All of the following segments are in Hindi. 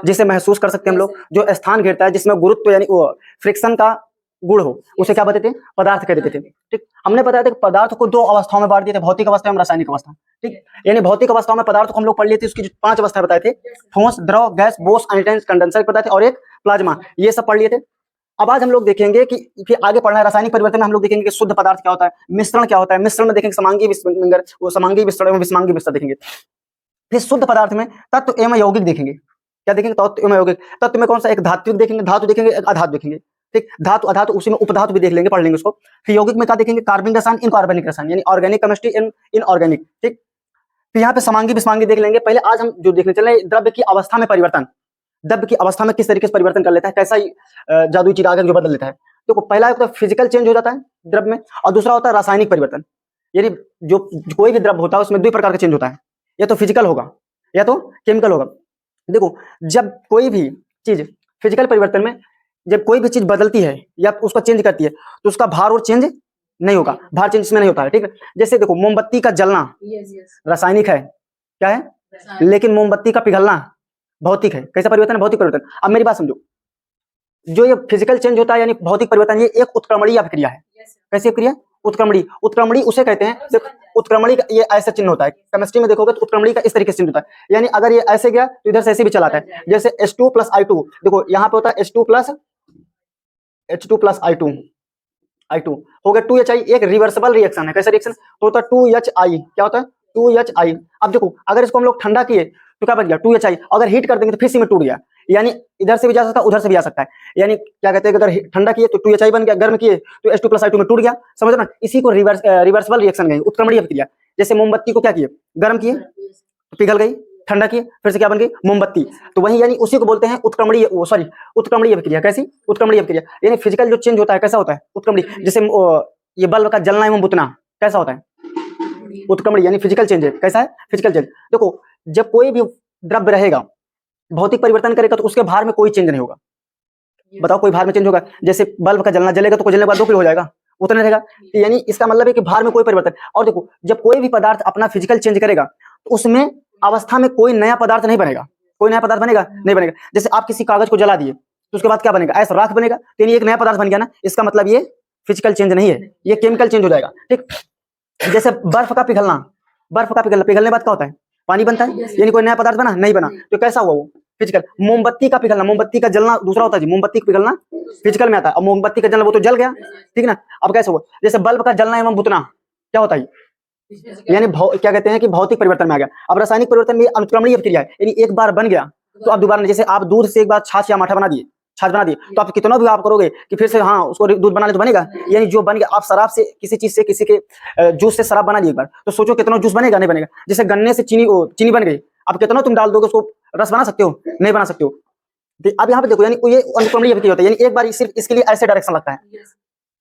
जिसे महसूस कर सकते हैं हम लोग। जो स्थान घेरता है जिसमें गुरुत्व यानी वो फ्रिक्शन का गुण हो, उसे क्या बताते थे? पदार्थ कह देते थे। ठीक, हमने बताया था कि पदार्थ को दो अवस्थाओं में बांट दिए थे, भौतिक अवस्था एवं रासायनिक अवस्था। ठीक, यानी भौतिक अवस्थाओं में पदार्थ को हम लोग पढ़ लिए थे, उसकी जो 5 अवस्थाएं बताए थे, ठोस, द्रव, गैस, बोस, अनटेंस, कंडेंसर बताए थे, और एक प्लाज्मा, ये सब पढ़ लिए थे। अब आज हम लोग देखेंगे कि फिर आगे पढ़ना है रासायनिक परिवर्तन में हम लोग देखेंगे कि शुद्ध पदार्थ क्या होता है, मिश्रण क्या होता है, मिश्रण में देखेंगे समांगी वो समांगी मिश्रण एवं विषमांगी मिश्रण देखेंगे। फिर शुद्ध पदार्थ में तत्व एवं यौगिक देखेंगे। क्या देखेंगे? तत्व एवं यौगिक। तत्व में कौन सा? एक धात्विक देखेंगे, धातु देखेंगे, एक अधातु देखेंगे। ठीक, धातु अधातु, उसी में उपधातु भी देख लेंगे, पढ़ लेंगे उसको। फिर यौगिक में क्या देखेंगे? कार्बनिक रसायन, इनऑर्गेनिक रसायन, यानी ऑर्गेनिक केमिस्ट्री, इनऑर्गेनिक। ठीक, फिर यहाँ पे समांगी विषमांगी देख लेंगे। पहले आज हम जो देखने चल रहे हैं द्रव्य की अवस्था में परिवर्तन, द्रव्य की अवस्था में किस तरीके से परिवर्तन कर लेता है, कैसा जादुई चिराग जो बदल लेता है। तो पहला एक तो फिजिकल चेंज हो जाता है द्रव्य में, और दूसरा होता है रासायनिक परिवर्तन। यानी जो कोई भी द्रव्य होता है उसमें 2 प्रकार का चेंज होता है, या तो फिजिकल होगा या तो केमिकल होगा। देखो, जब कोई भी चीज फिजिकल परिवर्तन में जब कोई भी चीज बदलती है या उसको चेंज करती है तो उसका भार और चेंज नहीं होगा, भार चेंज इसमें नहीं होता है। ठीक है, जैसे देखो मोमबत्ती का जलना रासायनिक है, क्या है? लेकिन मोमबत्ती का पिघलना भौतिक है। कैसा परिवर्तन है? भौतिक परिवर्तन। अब मेरी बात समझो, जो ये फिजिकल चेंज होता है यानी भौतिक परिवर्तन, ये एक उत्क्रमणीय अभिक्रिया है। कैसी अभिक्रिया? उत्क्रमणीय। उत्क्रमणीय उसे कहते हैं, देखो उत्क्रमणीय का ये ऐसा चिन्ह होता है, केमिस्ट्री में देखोगे तो उत्क्रमणीय का इस तरीके से चिन्ह होता है। यानी अगर ये ऐसे गया तो इधर से ऐसे भी चलाता है, जैसे H2 प्लस I2। देखो यहाँ पे होता है H2 प्लस I2 हो गया 2HI, एक रिवर्सिबल रिएक्शन है। कैसा रिएक्शन? तो होता है 2HI। क्या होता है? 2HI। अब देखो अगर इसको हम लोग ठंडा किए तो क्या बन गया? 2HI। अगर हीट कर देंगे तो फिर से में टूट गया, यानी इधर से भी जा सकता है, उधर से भी आ सकता है। यानी क्या कहते हैं कि अगर ठंडा किए तो 2HI बन गया, गर्म किए तो H2 प्लस I2 में टूट गया। समझ ना? इसी को रिवर्सिबल रिएक्शन कहेंगे, उत्क्रमणीय अभिक्रिया। जैसे मोमबत्ती को क्या किए? गर्म किए तो पिघल गई, ठंडा किए फिर से क्या बन गई? मोमबत्ती। तो वही यानी उसी को बोलते हैं उत्क्रमणीय उत्क्रमणीय अभिक्रिया। कैसी? उत्क्रमणीय अभिक्रिया। यानी फिजिकल जो चेंज होता है कैसा होता है? उत्क्रमणीय। जैसे ये बल्ब का जलना एवं बुतना कैसा होता है? उत्क्रमणीय, यानी फिजिकल चेंज है। कैसा है? Physical change. देखो जब कोई भी द्रव्य रहेगा भौतिक परिवर्तन करेगा तो उसके भार में कोई चेंज नहीं होगा। बताओ कोई भार में चेंज होगा? जैसे बल्ब का जलना, जलेगा तो जलने के बाद 2 किलो हो जाएगा, उतना रहेगा। यानी इसका मतलब है कि भार में कोई परिवर्तन। और देखो जब कोई भी पदार्थ अपना फिजिकल चेंज करेगा तो उसमें अवस्था में कोई नया पदार्थ नहीं बनेगा। कोई नया पदार्थ बनेगा? नहीं बनेगा। जैसे आप किसी कागज को जला दिए तो उसके बाद क्या बनेगा? ऐसा राख बनेगा, तो एक नया पदार्थ बन गया ना। इसका मतलब ये फिजिकल चेंज नहीं है, ये केमिकल चेंज हो जाएगा। ठीक, जैसे बर्फ का पिघलना, पिघलने बाद क्या होता है? पानी बनता है, यानी कोई नया पदार्थ बना? नहीं बना। तो कैसा हुआ वो? फिजिकल। मोमबत्ती का पिघलना, मोमबत्ती का जलना दूसरा होता है जी, मोमबत्ती का पिघलना फिजिकल में आता है, और मोमबत्ती का जलना वो तो जल गया। ठीक ना? अब कैसे हुआ? जैसे बल्ब का जलना एवं बुतना क्या होता है? यानी क्या कहते हैं कि भौतिक परिवर्तन में आ गया। अब रासायनिक परिवर्तन में अनुक्रमणीय अभिक्रिया है, यानी एक बार बन गया तो अब दोबारा नहीं। जैसे आप दूध से एक बार छाछ या माठा बना दिए, तो आप कितना भी आप करोगे कि फिर से हाँ उसको दूध बना ले तो बनेगा? यानी जो बन गया, आप शराब से किसी चीज से किसी के जूस से शराब बना दिए एक बार, तो सोचो कितना जूस बनेगा? नहीं बनेगा। जैसे गन्ने से चीनी बन गई, अब कितना तुम डाल दोगे उसको, रस बना सकते हो? नहीं बना सकते हो। अब यहाँ पे देखो, यानी ये अनुक्रमणीय अभिक्रिया होता है। यानी एक बार सिर्फ इसके लिए ऐसे डायरेक्शन लगता है,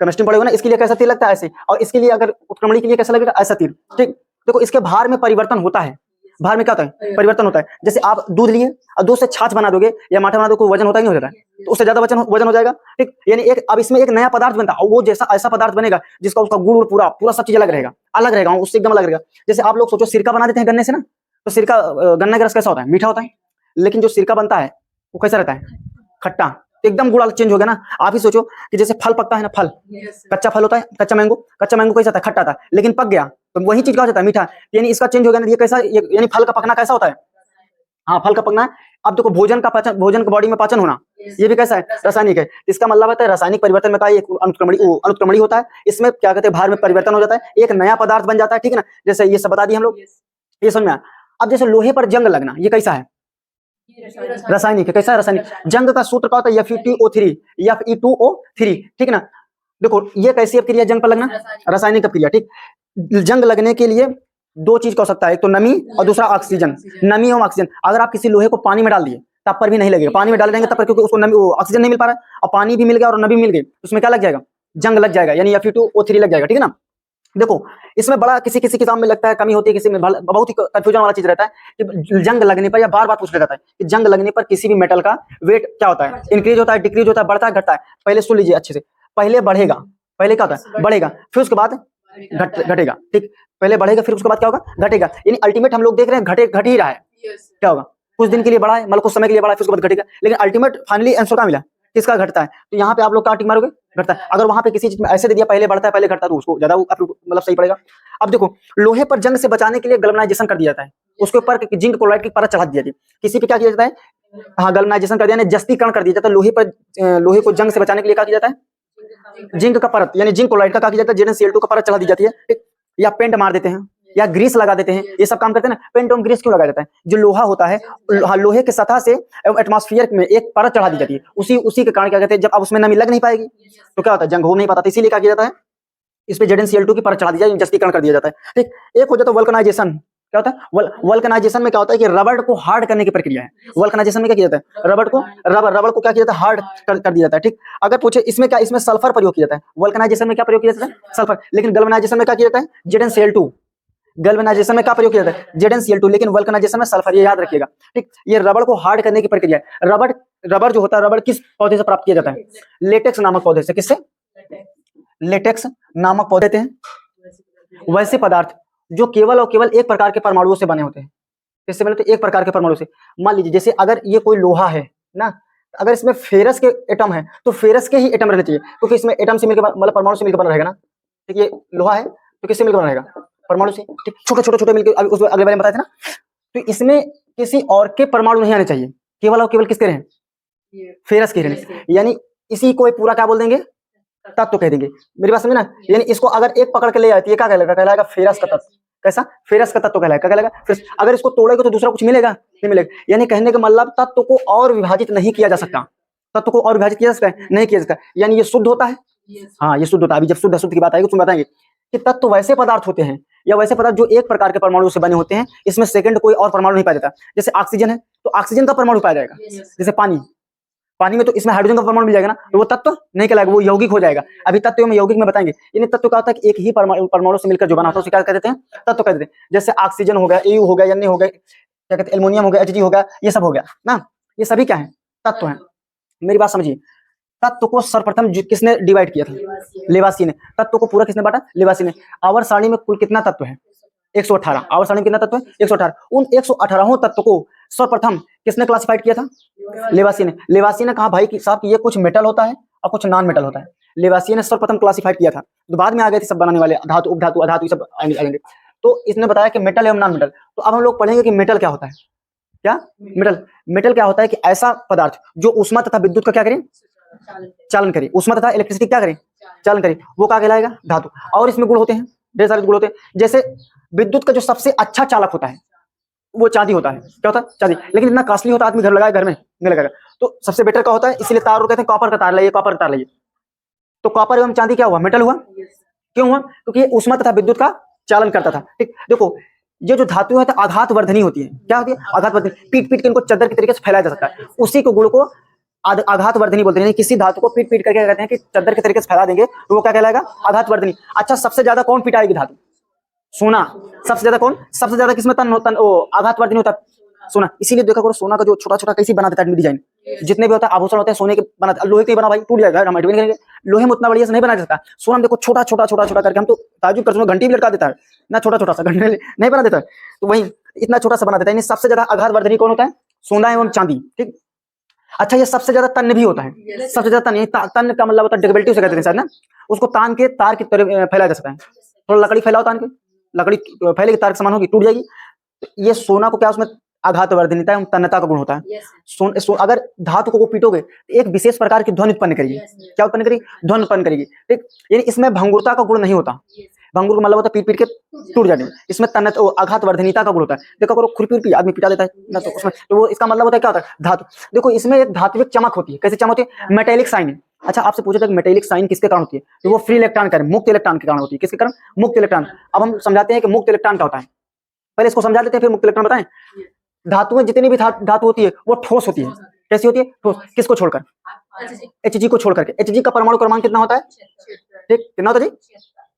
केमिस्ट्री में पढ़े हो ना, इसके लिए कैसा तीर लगता है? ऐसे। और इसके लिए अगर उत्क्रमणीय के लिए कैसा लगेगा? ऐसा तीर। ठीक, देखो इसके भार में परिवर्तन होता है। भार में क्या होता है? परिवर्तन होता है। जैसे आप दूध लिए और दूध से छाछ बना दोगे या माठा बना दोगे, वजन होता ही नहीं होता है, तो उससे ज्यादा वजन हो जाएगा। ठीक, यानी अब इसमें एक नया पदार्थ बनता है, और वो जैसा ऐसा पदार्थ बनेगा जिसका उसका गुण पूरा सब चीज अलग रहेगा, उससे एकदम अलग रहेगा। जैसे आप लोग सोचो सिरका बना देते हैं गन्ने से ना, तो सिरका गन्ने का रस कैसा होता है? मीठा होता है। लेकिन जो सिरका बनता है वो कैसा रहता है? खट्टा। एकदम गुड़ चेंज हो गया ना। आप ही सोचो कि जैसे फल पकता है ना, फल कच्चा फल होता है, कच्चा मैंगो कैसा होता है? खट्टा था, लेकिन पक गया तो वही चीज का हो जाता है मीठा। यानी इसका चेंज हो गया ना। ये कैसा? यानी फल का पकना कैसा होता है? हाँ, फल का पकना है। अब देखो भोजन का बॉडी में पाचन होना, ये भी कैसा है? रासायनिक है। इसका मतलब होता है रासायनिक परिवर्तन में का एक अनुक्रमणीय होता है। इसमें क्या कहते हैं? भार में परिवर्तन हो जाता है, एक नया पदार्थ बन जाता है। ठीक है ना? जैसे ये सब बता दिए हम लोग, ये समझ में आया। अब जैसे लोहे पर जंग लगना, ये कैसा है? रासायनिक है। कैसा है? रासायनिक। जंग का सूत्र क्या होता है? Fe2O3। ठीक है ना? देखो ये कैसी अभिक्रिया? जंग पर लगना, रासायनिक अभिक्रिया। ठीक, जंग लगने के लिए 2 चीज का हो सकता है, एक तो नमी और दूसरा ऑक्सीजन। नमी एवं ऑक्सीजन। अगर आप किसी लोहे को पानी में डाल दिए तब पर भी नहीं लगेगा, पानी में डाल देंगे तब पर, क्योंकि उसको नमी ऑक्सीजन नहीं मिल पा रहा है, और पानी भी मिल गया और नमी मिल गई, उसमें क्या लग जाएगा? जंग लग जाएगा, यानी Fe2O3 लग जाएगा। ठीक है ना? देखो इसमें बड़ा किसी किताब में लगता है कमी होती है, किसी में बहुत ही कंफ्यूजन वाला चीज रहता है कि जंग लगने पर, या बार बार पूछा जाता है कि जंग लगने पर किसी भी मेटल का वेट क्या होता है? इंक्रीज होता है, डिक्रीज होता है, बढ़ता है, घटता है? पहले सुन लीजिए अच्छे से। पहले बढ़ेगा, पहले क्या होता है? बढ़ेगा, फिर उसके बाद घटेगा। ठीक, पहले बढ़ेगा फिर उसके बाद क्या होगा? घटेगा। यानी अल्टीमेट हम लोग देख रहे हैं घट ही रहा है। क्या होगा? कुछ दिन के लिए बढ़ा है, मतलब कुछ समय के लिए बढ़ा है, फिर उसके बाद घटेगा, लेकिन अल्टीमेट फाइनली आंसर क्या मिला, किसका घटता है। तो यहाँ पे आप लोग क्या टिक मारोगे, घटता है। अगर वहां पे किसी चीज में ऐसे दे दिया पहले बढ़ता है पहले घटता है, तो उसको ज्यादा मतलब सही पड़ेगा। अब देखो, लोहे पर जंग से बचाने के लिए गैल्वेनाइजेशन कर दिया जाता है, उसके ऊपर जिंक क्लोराइड की परत चढ़ा दी जाती है। किसी पे क्या किया जाता है, हाँ गैल्वेनाइजेशन कर दिया, यानी जस्तीकरण कर दिया जाता है। लोहे पर लोहे को जंग से बचाने के लिए क्या किया जाता है, जिंक का परत यानी जिंक क्लोराइड का क्या किया जाता है, ZnCl2 का परत चढ़ा दी जाती है, ठीक। या पेंट मार देते हैं या ग्रीस लगा देते हैं, ये सब काम करते हैं ना। पेंट और ग्रीस क्यों लगाया जाता है, जो लोहा होता है, लोहे के सतह से एटमॉस्फेयर में एक परत चढ़ा दी जाती है, उसी के कारण क्या कहते हैं, जब अब उसमें नमी लग नहीं पाएगी तो क्या होता है, जंग हो नहीं पाता, इसीलिए क्या किया जाता है, इस पे ZnCl2 की परत चढ़ा दी जाती है, जस्तीकरण कर दिया जाता है, ठीक। एक हो जाता है वल्कनाइजेशन। क्या होता है वल्कनाइजेशन में, क्या होता है कि रबड़ को हार्ड करने की प्रक्रिया है। वल्कनाइजेशन में क्या किया जाता है, रबड़ को क्या किया जाता है, हार्ड कर दिया जाता है, ठीक। अगर पूछे इसमें क्या, इसमें सल्फर प्रयोग किया जाता है। वल्कनाइजेशन में क्या प्रयोग किया जाता है, सल्फर। लेकिन गैल्वेनाइजेशन में क्या किया जाता है, ZnCl2। गैल्वेनाइजेशन में क्या प्रयोग किया जाता है, ZnCl2, लेकिन वल्कनाइजेशन में सल्फर, ये याद रखिएगा, ठीक। ये रबड़ को हार्ड करने की प्रक्रिया है। रबड़ जो होता है, रबड़ किस पौधे से प्राप्त किया जाता है, लेटेक्स नामक पौधे से। किससे, लेटेक्स नामक पौधे थे वैसे पदार्थ जो केवल और केवल एक प्रकार के परमाणुओं से बने होते हैं। किससे बने होते हैं, एक प्रकार के परमाणु से। मान लीजिए जैसे अगर ये कोई लोहा है ना, अगर इसमें फेरस के एटम है तो फेरस के ही एटम रहने चाहिए, क्योंकि इसमें एटम से मिलकर मतलब परमाणु से मिलकर बना रहेगा ना, ठीक। ये लोहा है तो किससे मिलकर बना रहेगा, परमाणु से, ठीक। छोटे मिलकर, अभी उस अगले बारे में बताया था ना। तो इसमें किसी और के परमाणु नहीं आने चाहिए, केवल और केवल किसके रहें, फेरस के रहने। यानी इसी को पूरा क्या बोल देंगे, तत्व कह देंगे। मेरी बात समझे ना, यानी इसको अगर एक पकड़ के ले आती है क्या कहलाएगा फेरस का तत्व। कैसा, फेरस का तत्व कहलाएगा। फिर अगर इसको तोड़ेगा तो दूसरा कुछ मिलेगा, नहीं मिलेगा। यानी कहने का मतलब तत्व को और विभाजित नहीं किया जा सकता, तत्व को और विभाजित किया जा सकता है, नहीं किया जा सकता। यानी ये शुद्ध होता है, हाँ ये शुद्ध होता है। अभी जब शुद्ध अशुद्ध की बात आएगी तो बताएंगे कि तत्व वैसे पदार्थ होते हैं या वैसे पदार्थ जो एक प्रकार के परमाणु से बने होते हैं, इसमें सेकंड कोई और परमाणु नहीं पाया जाता। जैसे ऑक्सीजन है तो ऑक्सीजन का परमाणु पाया जाएगा, जैसे पानी में तो इसमें हाइड्रोजन का परमाणु मिल जाएगा ना, तो वो तत्व नहीं कहलाएगा, वो यौगिक हो जाएगा। अभी तत्व में यौगिक में बताएंगे। यानी तत्व का होता है कि एक ही परमाणु से मिलकर जो बना होता है उसे क्या कहते हैं, तत्व कहते हैं। जैसे ऑक्सीजन हो गया, AU हो गया, Na हो गया, क्या कहते हैं, एल्युमिनियम हो गया, Hg हो गया, ये सब हो गया ना, ये सभी क्या है, तत्व है। मेरी बात समझिए, तत्व को सर्वप्रथम किसने डिवाइड किया था, लेवासी ने। तत्व को पूरा किसने बांटा, लेवासी ने। आवर्त सारणी में कुल कितना तत्व है, 118। आवर्त सारणी में कितना तत्व है, 118। उन 118 तत्व को सर्वप्रथम किसने क्लासिफाइड किया था, लेवासी ने। लेवासी ने कहा भाई कि साहब ये कुछ मेटल होता है और कुछ नॉन मेटल होता है। लेवासी ने सर्वप्रथम क्लासिफाइड किया था, तो बाद में आ गए थे सब बनाने वाले, धातु, उपधातु, अधातु, सब आएंगे। तो इसने बताया कि मेटल एवं नॉन मेटल। तो अब हम लोग पढ़ेंगे कि मेटल क्या होता है। क्या मेटल क्या होता है कि ऐसा पदार्थ जो उष्मा तथा विद्युत का क्या करे, चालन करे। उष्मा तथा इलेक्ट्रिसिटी क्या करे, चालन करे, वो क्या कहलाएगा, धातु। और इसमें गुण होते हैं, ढेर सारे गुण होते हैं। जैसे विद्युत का जो सबसे अच्छा चालक होता है वो चांदी होता है। क्या होता है, चांदी। लेकिन इतना कॉस्टली होता है, आदमी घर लगाए, घर में नहीं लगाएगा। तो सबसे बेटर क्या होता है, इसलिए तार कहते हैं कॉपर का तार लाइए, कॉपर का तार लाइए। तो कॉपर एवं चांदी क्या हुआ, मेटल हुआ। क्यों हुआ, क्योंकि ये उष्मा तथा विद्युत का चालन करता था, ठीक। देखो ये जो धातु है आघात वर्धनी होती है। क्या होती है, आघात वर्धनी। पीट के इनको चद्दर के तरीके से फैलाया जा सकता है, उसी को गुण को आघात वर्धनी बोलते हैं। किसी धातु को पीट करके कहते हैं कि चद्दर के तरीके से फैला देंगे तो वो क्या कहलाएगा, आघात वर्धनी। अच्छा, सबसे ज्यादा कौन पिटाएगी धातु, सोना। सबसे ज्यादा कौन, सबसे ज्यादा किसमें आघात वर्धनी होता है, सोना। इसीलिए देखा करो सोना का जो छोटा छोटा कैसे बना देता है डिजाइन, जितने भी होता है आभूषण होते हैं सोने के बना, लोहे के बना भाई टूट जाएगा, हम एडमिट करेंगे। लोहे में उतना बढ़िया से नहीं बना सकता, सोना में देखो छोटा छोटा करके, हम तो ताजुब कर, घंटी भी लटका देता है ना, छोटा सा घंटी नहीं बना देता है, तो वही इतना छोटा सा बना देता है। सबसे ज्यादा आघात वर्धनी कौन होता है, सोना एवं चांदी, ठीक। अच्छा, ये सबसे ज्यादा तन्य भी होता है, सबसे ज्यादा तन्य का मतलब होता है डक्टिलिटी से कहते हैं शायद ना, उसको तान के तार की तरह फैलाया जा सकता है। थोड़ा लकड़ी फैलाओ, तान के लकड़ी फैलेगी, तार के समान होगी, टूट जाएगी। ये सोना को क्या, उसमें आघात वर्धनीयता एवं तन्यता का गुण होता है। अगर धातु को पीटोगे तो एक विशेष प्रकार की ध्वनि उत्पन्न करेगी। क्या उत्पन्न करेगी, ध्वनि उत्पन्न करेगी, ठीक। यानी इसमें भंगुरता का गुण नहीं होता। भंगुर का मतलब होता है पीट के टूट जाने। इसमें आघात वर्धनीयता का गुण होता है। देखो करो खुरपी आदमी पिटा देता है ना, तो उसमें तो वो इसका मतलब होता है क्या होता है, धातु। देखो इसमें एक धात्विक चमक होती है। कैसे चमक होती है, मेटेलिक साइन। अच्छा, आपसे पूछा था कि मेटेलिक साइन किसके कारण होती है, तो वो फ्री इलेक्ट्रॉन का, मुक्त इलेक्ट्रॉन के कारण होती है। किसके कारण, मुक्त इलेक्ट्रॉन। अब हम समझाते हैं कि मुक्त इलेक्ट्रॉन क्या होता है, पहले इसको समझा देते हैं फिर मुक्त इलेक्ट्रॉन बताएं। धातुएं जितनी भी धातु होती है वो ठोस होती है। कैसी होती है, ठोस। किसको छोड़कर, Hg को छोड़ करके। Hg का परमाणु क्रमांक कितना होता है, ठीक, कितना होता है जी,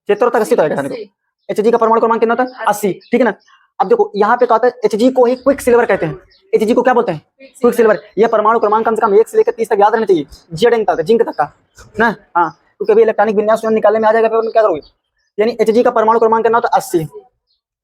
76 तक 80 होता है। Hg का परमाणु क्रमांक कितना होता है, 80, ठीक है ना। अब देखो यहाँ पे कहता है Hg को ही क्विक सिल्वर कहते हैं। Hg को क्या बोलते हैं, क्विक सिल्वर। ये परमाणु क्रमांक कम से कम 1 से लेकर 30 तक याद रहना चाहिए, जेड तक, जिंक तक का ना। हाँ, क्योंकि अभी इलेक्ट्रॉनिक विन्यास निकालने में आ जाएगा, फिर क्या करोगे। यानी Hg का परमाणु क्रमांक कितना होता है, 80,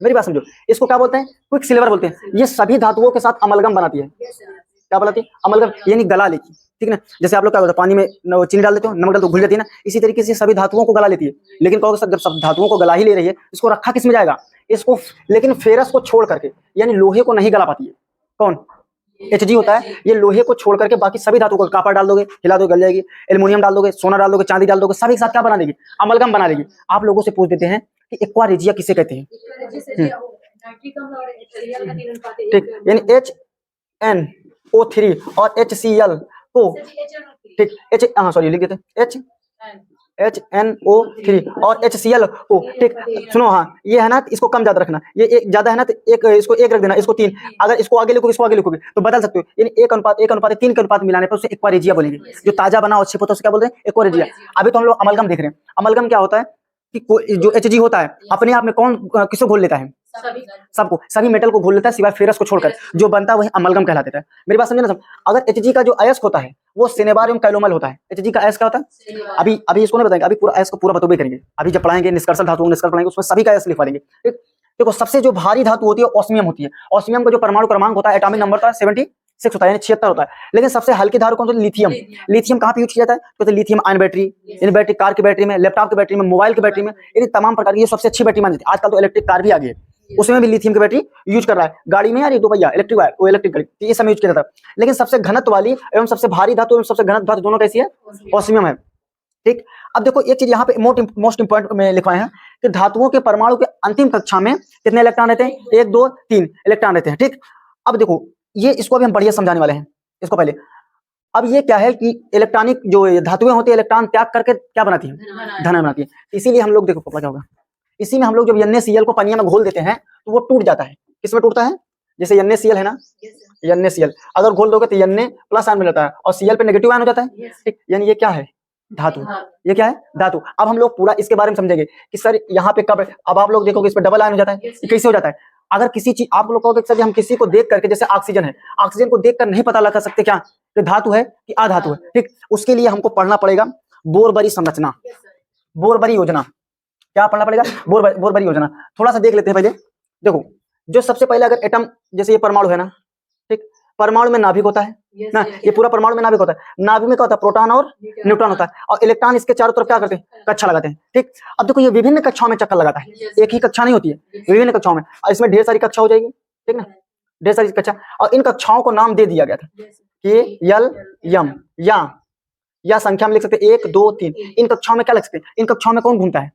मेरी बात समझो, इसको क्या बोलते हैं? क्विक सिल्वर बोलते हैं। ये सभी धातुओं के साथ अमलगम बनाती है। क्या बनाती है? अमलगम, यानी गला लेती है, ठीक है ना। जैसे आप लोग क्या होता है, पानी में चीनी डाल देते हो, नमक डाल तो घुल जाती है ना, इसी तरीके से सभी धातुओं को गला लेती है। लेकिन कहोगे सर, जब सब धातुओं को गला ही ले रही है, इसको रखा किस में जाएगा? इसको, लेकिन फेरस को छोड़ करके, यानी लोहे को नहीं गला पाती है। कौन? Hg होता है। ये लोहे को छोड़ करके बाकी सभी धातुओं को, कॉपर डाल दोगे हिला दोगे गल जाएगी, एल्युमिनियम डाल दोगे, सोना डाल दोगे, चांदी डाल दोगे, सभी के साथ क्या बना देगी? अमलगम बना देगी। आप लोगों से पूछ देते हैं कि एक्वा रेजिया किसे कहते हैं? ठीक, यानी HNO3 और HCl को, ठीक, सॉरी लिख देते HNO3 और HCl को, ठीक। सुनो, हाँ ये है ना, इसको कम ज्यादा रखना, ये एक ज्यादा है ना तो एक, इसको एक रख देना, इसको 3। अगर इसको आगे लिखोगे, इसको आगे लिखोगे तो बदल सकते हो, यानी 1:1:3 के अनुपात मिलाने पर उसे एक्वा रेजिया बोलेंगे। जो ताजा बना और छिप होता है उसे क्या बोलते हैं? Aqua regia. अभी तो हम लोग अमलगम देख रहे हैं। अमलगम क्या होता है कि जो Hg होता है अपने आप में कौन किसको घोल लेता है? सबको, सभी मेटल को घोल लेता है सिवाय फेरस को छोड़कर। जो बनता है वही अमलगम कहलाता है। मेरी बात समझे ना सब? अगर Hg का जो अयस्क होता है वो सिनेबारियम कैलोमल होता है। Hg का अयस्क क्या होता है? अभी इसको नहीं बताएंगे, अभी पूरा अयस्क को पूरा बतौबे करेंगे। अभी जब पढ़ाएंगे निष्कर्षण धातुओं निष्कर्ष पढ़ाएंगे, उसमें सभी का अयस्क लिखवा देंगे, ठीक। देखो, सबसे जो भारी धातु होती है ऑस्मियम होती है। ऑस्मियम का जो परमाणु क्रमांक होता है, एटॉमिक नंबर होता है 76 होता है, यानी 76 होता है। लेकिन सबसे हल्की धातु कौन सी? लिथियम। लिथियम कहाँ पे यूज किया जाता है? तो लिथियम आयन बैटरी, इन बैटरी, कार की बैटरी में, लैपटॉप की बैटरी में, मोबाइल की बैटरी में, यानी तमाम प्रकार की ये सबसे अच्छी बैटरी मानी जाती है। आजकल तो इलेक्ट्रिक कार भी आ गई है, उसमें भी लिथियम की बैटरी यूज कर रहा है। गाड़ी में यार ये दो पहिया इलेक्ट्रिक वायर, वो इलेक्ट्रिक गाड़ी, ये सब यूज किया जाता है। लेकिन सबसे घनत्व वाली एवं सबसे भारी धातु एवं सबसे घनत्व धातु दोनों कैसी है? ऑस्मियम है, ठीक। अब देखो एक चीज यहाँ पे मोस्ट इंपॉर्टेंट में लिखवाए हैं कि धातुओं के परमाणु के अंतिम कक्षा में कितने इलेक्ट्रॉन रहते हैं? 1 2 3 इलेक्ट्रॉन रहते हैं, ठीक। अब देखो ये, इसको भी हम बढ़िया समझाने वाले हैं। इसको पहले, अब ये क्या है कि इलेक्ट्रॉनिक जो धातुएं होती है इलेक्ट्रॉन त्याग करके क्या बनाती है? धन बनाती है। इसीलिए हम लोग, देखो पता क्या होगा, इसी में हम लोग जब NaCl को पनिया में घोल देते हैं तो वो टूट जाता है। किसमें टूटता है? जैसे NaCl है ना, NaCl अगर घोल दोगे तो Na प्लस आयन मिल जाता है और Cl पे नेगेटिव आयन हो जाता है, ठीक। यानी ये क्या है? धातु। ये क्या है? धातु। अब हम लोग पूरा इसके बारे में समझेंगे कि सर यहाँ पे कब, अब आप लोग देखोगे इस पे डबल आयन हो जाता है, ये कैसे हो जाता है? अगर किसी चीज आप लोग कहोगे सर हम किसी को देख करके, जैसे ऑक्सीजन है, ऑक्सीजन को देख कर नहीं पता लगा सकते क्या कि धातु है कि अधातु है, ठीक। उसके लिए हमको पढ़ना पड़ेगा बोरबरी संरचना, बोरबरी योजना। क्या पढ़ना पड़ेगा? बोरबरी योजना। थोड़ा सा देख लेते हैं पहले। देखो, जो सबसे पहले अगर एटम, जैसे ये परमाणु है ना, ठीक, परमाणु में नाभिक होता है ना, ये पूरा परमाणु में नाभिक होता है। नाभिक में क्या होता है? प्रोटॉन और न्यूट्रॉन होता है, और इलेक्ट्रॉन इसके चारों तरफ क्या करते हैं? कक्षा लगाते हैं, ठीक। अब देखो ये विभिन्न कक्षाओं में चक्कर लगाता है, एक ही कक्षा नहीं होती है, विभिन्न कक्षाओं में, और इसमें ढेर सारी कक्षा हो जाएगी, ठीक ना, ढेर सारी कक्षा। और इन कक्षाओं को नाम दे दिया गया था कि L M, या संख्या में लिख सकते हैं 1 2 3। इन कक्षाओं में क्या लिख सकते हैं? इन कक्षाओं में कौन घूमता है?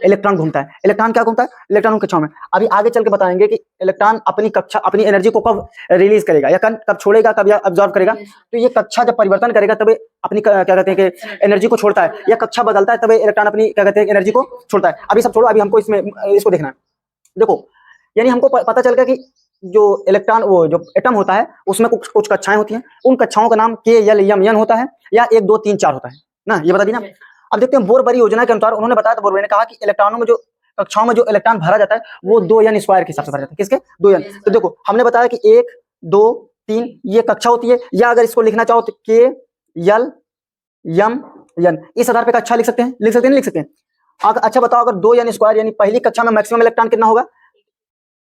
इलेक्ट्रॉन घूमता है। इलेक्ट्रॉन क्या घूमता है? इलेक्ट्रॉन कक्षाओं में। अभी आगे चल के बताएंगे कि इलेक्ट्रॉन अपनी कक्षा, अपनी एनर्जी को कब रिलीज करेगा, या कब छोड़ेगा, कब या अब्जॉर्ब करेगा। तो ये कक्षा जब परिवर्तन करेगा तब अपनी क्या कहते हैं कि एनर्जी को छोड़ता है, या कक्षा बदलता है तब इलेक्ट्रॉन अपनी क्या कहते हैं एनर्जी को छोड़ता है। अभी सब छोड़ो, अभी हमको इसमें इसको देखना है। देखो, यानी हमको पता चल गया कि जो इलेक्ट्रॉन, वो जो एटम होता है उसमें कुछ कक्षाएं होती हैं। उन कक्षाओं का नाम K L M N होता है, या 1 2 3 4 होता है ना, ये बता दी ना। अब देखते हैं बोरबरी योजना के अनुसार उन्होंने बताया, तो बोरबरी ने कहा कि इलेक्ट्रॉनों में जो कक्षाओं में जो इलेक्ट्रॉन भरा जाता है वो 2n स्क्वायर के हिसाब से भरा जाता है। किसके? 2n। तो देखो हमने बताया कि 1 2 3 ये कक्षा होती है, या अगर इसको लिखना चाहो तो K L M N इस आधार पे कक्षा लिख सकते हैं, नहीं लिख सकते हैं। अच्छा बताओ, अगर 2n स्क्वायर यानी पहली कक्षा में मैक्सिमम इलेक्ट्रॉन कितना होगा?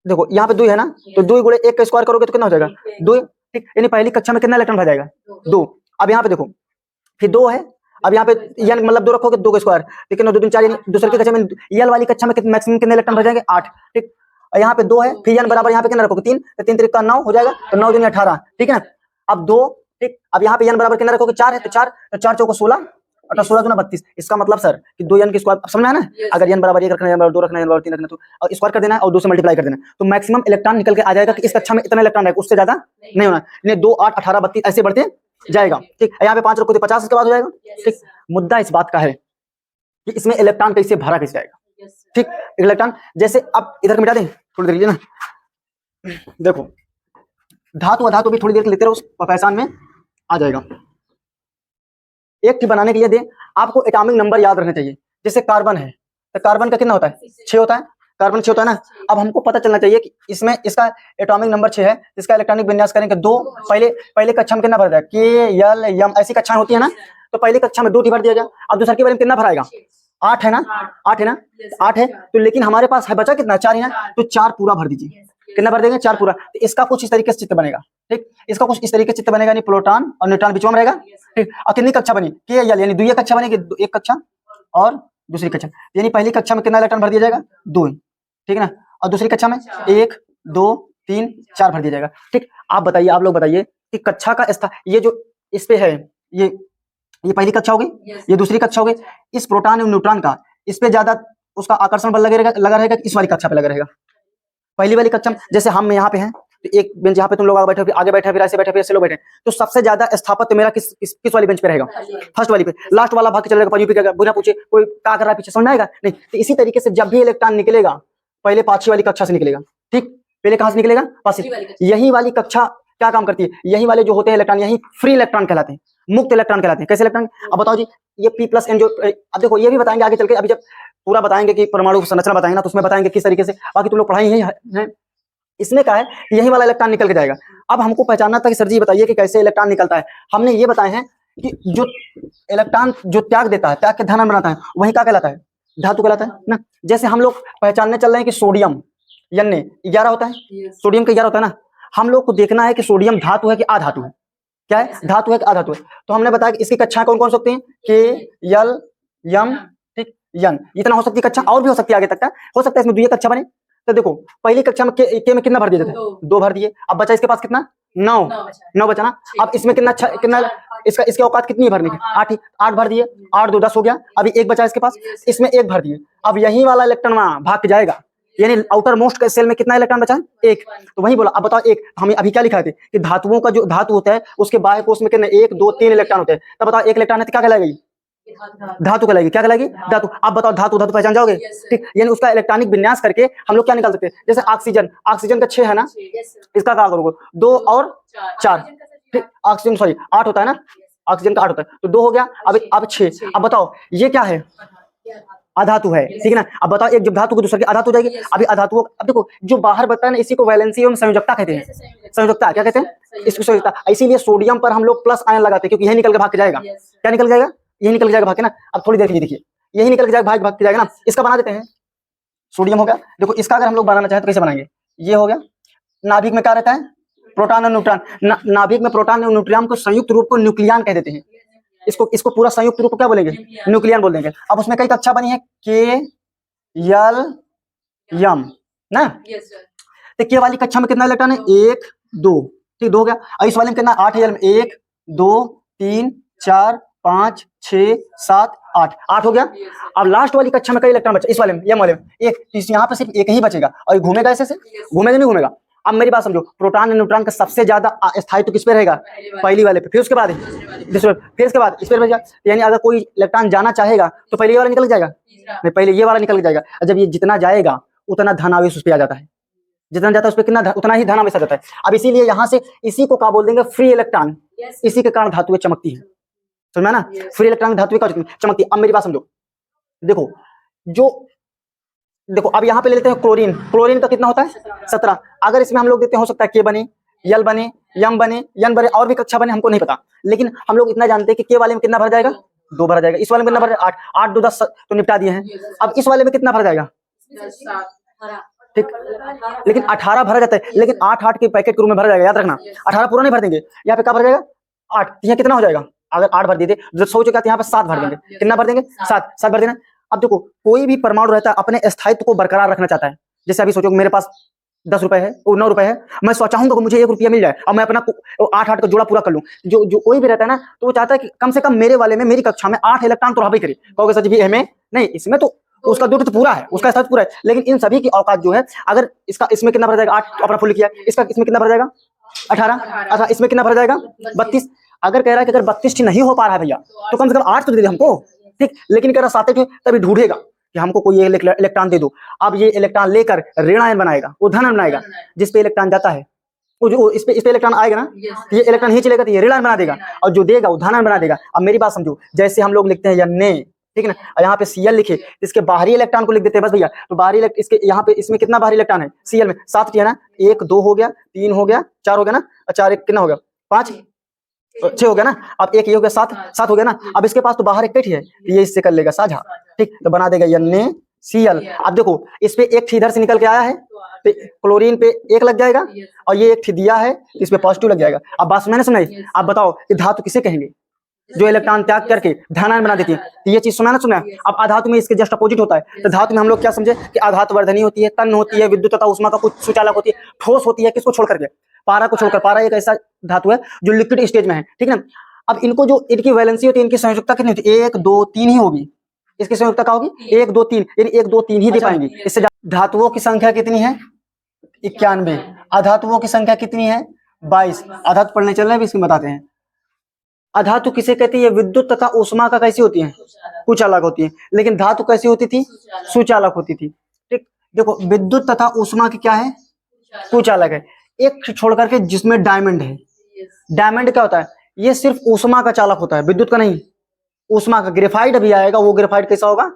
देखो यहाँ पे 2 है ना, तो 2 गुणे 1 का स्क्वायर करोगे तो कितना हो जाएगा? 2, ठीक। यानी पहली कक्षा में कितना इलेक्ट्रॉन भर जाएगा? 2। अब यहाँ पे देखो, फिर 2 है, अब यहाँ पे n मतलब 2 रखोगे 2 का स्क्वायर, लेकिन 2 3 4 यानी दूसरे की कक्षा में L वाली कक्षा में मैक्सिमम कितने इलेक्ट्रॉन भर जाएंगे? 8, ठीक। और यहाँ पे 2 है, फिर n बराबर यहाँ पे कितना रखोगे? 3, तो 3 3 का 9 हो जाएगा, तो 9 दूनी 18, ठीक है ना। अब 2, ठीक। अब यहाँ पे n बराबर कितना रखोगे? 4 है, तो 4 चौको 16 और 16 दूना 32। इसका मतलब सर कि 2n के स्क्वायर, समझ में आया ना? अगर n बराबर 1 रखना है, n बराबर 2 रखना है, n बराबर 3 रखना है, तो स्क्वायर कर देना है और 2 से मल्टीप्लाई कर देना है, तो मैक्सिमम इलेक्ट्रॉन निकल के आ जाएगा कि इस कक्षा में इतना इलेक्ट्रॉन है, उससे ज्यादा नहीं होना। यानी 2 8 18 32 ऐसे बढ़ते जाएगा, ठीक। यहाँ पे 5 रखो तो 50 इसके बाद हो जाएगा, ठीक। मुद्दा इस बात का है कि इसमें इलेक्ट्रॉन कैसे भरा कैसे जाएगा, ठीक। इलेक्ट्रॉन जैसे अब इधर मिटा दें, थोड़ी देर ना। देखो धातु अधातु भी थोड़ी देर लेते रहो, उस पहचान में आ जाएगा। एक की बनाने के लिए दे आपको एटॉमिक नंबर याद रखना चाहिए। जैसे कार्बन है, तो कार्बन का कितना होता है? 6 होता है, कार्बन 6 होता है ना। अब हमको पता चलना चाहिए कि इसमें इसका एटॉमिक नंबर 6 है, इसका इलेक्ट्रॉनिक विन्यास करेंगे 2। पहले कक्षा में कितना भरा जाएगा? K L M ऐसी कक्षाएं होती है ना, तो पहली कक्षा में 2 भर दिया गया। अब दूसरे के बारे में कितना भराएगा? 8 है ना, 8 है ना, 8 है तो, लेकिन हमारे पास है बचा कितना, 4 है ना, तो 4 पूरा भर दीजिए। कितना भर देंगे, 4 पूरा। तो इसका कुछ इस तरीके से चित्र बनेगा, ठीक, इसका कुछ इस तरीके से चित्र बनेगा, यानी प्रोटॉन और न्यूट्रॉन बीच में रहेगा, ठीक। और कितनी कक्षा बनी, के एल, यानी द्वितीय कक्षा बनेगी, एक कक्षा और दूसरी कक्षा, यानी पहली कक्षा में कितना इलेक्ट्रॉन भर दिया जाएगा, 2, ठीक है ना, और दूसरी कक्षा में 1 2 3 4 भर दिया जाएगा, ठीक। आप बताइए, आप लोग बताइए कि कक्षा का स्थान, ये जो इस पे है, ये पहली कक्षा हो गई, ये दूसरी कक्षा हो गई, इस प्रोटॉन और न्यूट्रॉन का इस पे ज्यादा उसका आकर्षण बल लगा रहेगा, इस वाली कक्षा पे लगा रहेगा। पहली वाली कक्षा में जैसे हम यहाँ पे हैं, तो एक बेंच यहाँ पे तुम लोग आगे बैठे, फिर आगे बैठे, फिर ऐसे बैठे, फिर ऐसे लोग बैठे, तो सबसे ज्यादा स्थापत्य मेरा किस वाली बेंच पे रहेगा, फर्स्ट वाली पे। लास्ट वाला भाग के चलेगा पीछे, बिना पूछे कोई क्या कर रहा है पीछे, समझ आएगा नहीं। तो इसी तरीके से जब भी इलेक्ट्रॉन निकलेगा, पहले पांचवी वाली कक्षा से निकलेगा, ठीक, पहले कहां से निकलेगा, पांचवी। यही वाली कक्षा क्या काम करती है, यही वाले जो होते हैं इलेक्ट्रॉन, यही फ्री इलेक्ट्रॉन कहलाते हैं, मुक्त इलेक्ट्रॉन कहलाते हैं। कैसे इलेक्ट्रॉन, अब बताओ जी, ये P+N जो, अब देखो ये भी बताएंगे आगे चल के, अभी जब पूरा बताएंगे कि परमाणु संरचना बताएंगे ना, तो उसमें बताएंगे किस तरीके से, बाकी तुम लोग पढ़ाई ही है। इसमें क्या है, यही वाला इलेक्ट्रॉन निकल के जाएगा। अब हमको पहचानना था कि सर जी बताइए कि कैसे इलेक्ट्रॉन निकलता है। हमने ये बताए हैं कि जो इलेक्ट्रॉन जो त्याग देता है, त्याग के धन बनाता है, वही क्या कहलाता है, धातु कहलाता है ना। जैसे हम लोग पहचानने चल रहे हैं कि सोडियम Na 11 होता है, सोडियम का 11 होता है ना। हम लोग को देखना है कि सोडियम धातु है कि अधातु है, क्या है, धातु है कि अधातु है। तो हमने बताया कि इसकी कक्षा कौन कौन सकती है, के एल एम, ठीक, एन, इतना हो सकती है कक्षा, और भी हो सकती है आगे तक का, हो सकता है इसमें द्वितीय कक्षा बने। तो देखो पहली कक्षा में के में कितना भर दिए थे, 2 भर दिए। अब बचा इसके पास कितना, 9 बचा ना। अब इसमें कितना इसका, इसकी औकात कितनी है भरने की, 8 भर दिए, 8 2 10 हो गया। अभी 1 बचा इसके पास, इसमें 1 भर दिए। अब यही वाला इलेक्ट्रॉन वहां भाग जाएगा, यानी आउटर मोस्ट सेल में कितना इलेक्ट्रॉन बचा, 1। तो वही बोला। अब बताओ 1, हमें अभी क्या लिखा थे कि धातुओं का जो धातु होता है उसके बाह्य कोश में कितने, 1 2 3 इलेक्ट्रॉन होते हैं। तब बताओ 1 इलेक्ट्रॉन है तो क्या कहलाएगी, धातु कहलाएगी, क्या कहलाएगी, धातु। आप बताओ धातु पहचान जाओगे, ठीक, यानी उसका इलेक्ट्रॉनिक विन्यास करके हम लोग क्या निकाल सकते हैं। जैसे ऑक्सीजन का 6 है ना, इसका क्या करोगे, 2 और 4, ठीक, ऑक्सीजन सॉरी 8 होता है ना, ऑक्सीजन का 8 होता है, तो 2 हो गया, अब 6। अब बताओ ये क्या है, अधातु है, ठीक है ना। अब बताओ एक जब धातु को दूसरे की अधातु हो जाएगी। अभी अधातु, अब देखो जो बाहर बताया ना, इसी को वैलेंसी एवं संयोजकता कहते हैं, संयोजकता क्या कहते हैं, इसको संयोजकता। इसीलिए सोडियम पर हम लोग प्लस आयन लगाते हैं, क्योंकि यही निकल के भाग के जाएगा, क्या निकल जाएगा, यही निकल जाएगा भाग के ना। अब थोड़ी देर के लिए देखिए, यही निकल के जाएगा, भाग के जाएगा ना। इसका बना देते हैं, सोडियम हो गया। देखो इसका अगर हम लोग बनाना चाहें तो कैसे बनाएंगे, ये हो गया। नाभिक में क्या रहता है, प्रोटॉन और न्यूट्रॉन। नाभिक में प्रोटॉन और न्यूट्रॉन को संयुक्त रूप को न्यूक्लियन कह देते हैं। इसको पूरा संयुक्त रूप को क्या बोलेंगे, न्यूक्लियन बोल देंगे। अब उसमें कई कक्षा बनी है, के एल एम ना। तो के वाली कक्षा में कितना इलेक्ट्रॉन है, 1 2, ठीक, 2 हो गया। और इस वाले में कितना, 8 है, 1 2 3 4 5 6 7 8 हो गया। अब लास्ट वाली कक्षा में कई इलेक्ट्रॉन बचा, इस वाले में, एम वाले में 1, तो यहाँ पे सिर्फ 1 ही बचेगा, और घूमेगा ऐसे से, घूमेगा नहीं घूमेगा। अब मेरी बात समझो, प्रोटॉन और न्यूट्रॉन का सबसे ज्यादा स्थायित्व किस पे रहेगा, पहली वाले पे, फिर उसके बाद दूसरे, फिर इसके बाद इस पे बचेगा। यानी अगर कोई इलेक्ट्रॉन जाना चाहेगा तो पहले ये वाला निकल जाएगा, नहीं पहले ये वाला निकल जाएगा। जब ये जितना जाएगा उतना धन आवेश उस पे आ जाता है, जितना जाता है उस पे कितना उतना ही धन आवेश आ जाता है। अब इसीलिए यहाँ से इसी को क्या बोल देंगे, फ्री इलेक्ट्रॉन। इसी के कारण धातुएं चमकती है, समझा ना, फ्री इलेक्ट्रॉन धातुएं चमकती है। अब मेरी बात समझो, देखो अब यहाँ पे ले लेते हैं क्लोरीन। क्लोरीन का कितना होता है, 17। अगर इसमें हम लोग देते हैं, हो सकता है के बने, यल बने, यम बने, यन बने, और भी कक्षा बने, हमको नहीं पता। लेकिन हम लोग इतना जानते हैं कि के वाले में कितना भर जाएगा, 2 भर जाएगा। इस वाले में कितना भर, 8 8 2 10 तो निपटा दिए हैं। अब इस वाले में कितना भर जाएगा, ठीक, लेकिन 18 भरा जाता है, लेकिन 8 के पैकेट के रूप में भरा जाएगा, याद रखना। 18 पूरा नहीं भर देंगे, यहाँ पे क्या भर जाएगा, 8। यहाँ कितना हो जाएगा, अगर 8 भर दिए थे, सोचो क्या, यहाँ पे 7 भर देंगे। कितना भर देंगे, 7 भर देना। अब देखो कोई भी परमाणु रहता है अपने स्थायित्व को बरकरार रखना चाहता है। जैसे अभी सोचो मेरे पास 10 रुपए है और 9 रुपए है, मैं चाहूंगा कि मुझे 1 रुपया मिल जाए और मैं अपना 8 का जोड़ा पूरा कर लूं। जो कोई भी रहता है ना, तो वो चाहता है कि कम से कम मेरे वाले में, मेरी कक्षा में 8 इलेक्ट्रॉन तो रहा करे। कहोगे सच भी हमें नहीं, इसमें तो उसका दूर तो पूरा है, उसका स्थायित्व पूरा है, लेकिन इन सभी की औकात जो है, अगर इसमें कितना भर जाएगा, 8 तो अपना फुल किया, इसमें कितना भर जाएगा, 18, इसमें कितना भर जाएगा, 32। अगर कह रहा है कि अगर 32 नहीं हो पा रहा है भैया, तो कम से कम 8 तो दे दे हमको, ठीक। लेकिन कह रहा 7 तभी ढूंढेगा कि हमको कोई इलेक्ट्रॉन दे दो। अब ये इलेक्ट्रॉन लेकर ऋण आयन बनाएगा, वो धन आयन बनाएगा। जिस पे इलेक्ट्रॉन जाता है, इस पे इलेक्ट्रॉन आएगा ना, ये इलेक्ट्रॉन ही चलेगा तो ये ऋण आयन बना देगा, और जो देगा वो धन आयन बना देगा। अब मेरी बात समझो, जैसे हम लोग लिखते हैं ने, ठीक है ना, यहाँ पे Cl लिखे, इसके बाहरी इलेक्ट्रॉन को लिख देते हैं बस भैया। तो बाहरी इसके यहाँ पे इसमें कितना बाहरी इलेक्ट्रॉन है, Cl में 7 है ना, 1 2 हो गया, 3 हो गया, 4 हो गया ना, 4 1 कितना हो गया, 5, 6 हो गया ना। अब एक ये हो गया 7, 7 हो गया ना। अब इसके पास तो बाहर एक ही है, ये इससे कर लेगा साझा, ठीक, तो बना देगा NaCl। अब देखो इस पे एक इधर से निकल के आया है, तो क्लोरीन पे 1 लग जाएगा, और ये एक दिया है, इस पे पॉजिटिव लग जाएगा। अब बात मैंने सुनाई, आप बताओ कि धातु किसे कहेंगे? जो इलेक्ट्रॉन त्याग करके धनायन बना देती है, तो ये चीज सुना ना सुना। अब अधातु में इसके जस्ट अपोजिट होता है। तो धातु में हम लोग क्या समझे कि अधातु वर्धनी होती है, तन्य होती है, विद्युत तथा उष्मा का कुछ सुचालक होती है, ठोस होती है, किसको छोड़ करके? पारा को छोड़कर। पारा एक ऐसा धातु है जो लिक्विड स्टेज में है, ठीक ना। अब इनको जो इनकी वैलेंसी होती है, इनकी संयुक्ता कितनी होती है? 1 2 3 ही होगी। इसकी संयुक्ता क्या होगी? 1 2 3, यानी 1 2 3 ही दे पाएंगी। इससे धातुओं की संख्या कितनी है? 91। अधातुओं की संख्या कितनी है? 22। अधातु पढ़ने चल रहे हैं, इसमें बताते हैं। अधातु किसे कहती है? विद्युत तथा उष्मा का कैसी होती है? कुचालक होती है। लेकिन धातु कैसी होती थी? सुचालक होती थी, ठीक। देखो विद्युत तथा उष्मा की क्या है? कुचालक है। एक छोड़ करके जिसमें डायमंड है, डायमंड क्या होता है? ये सिर्फ उष्मा का चालक होता है, विद्युत का नहीं। उष्मा का। ग्रेफाइट अभी आएगा, वो ग्रेफाइट कैसा होगा?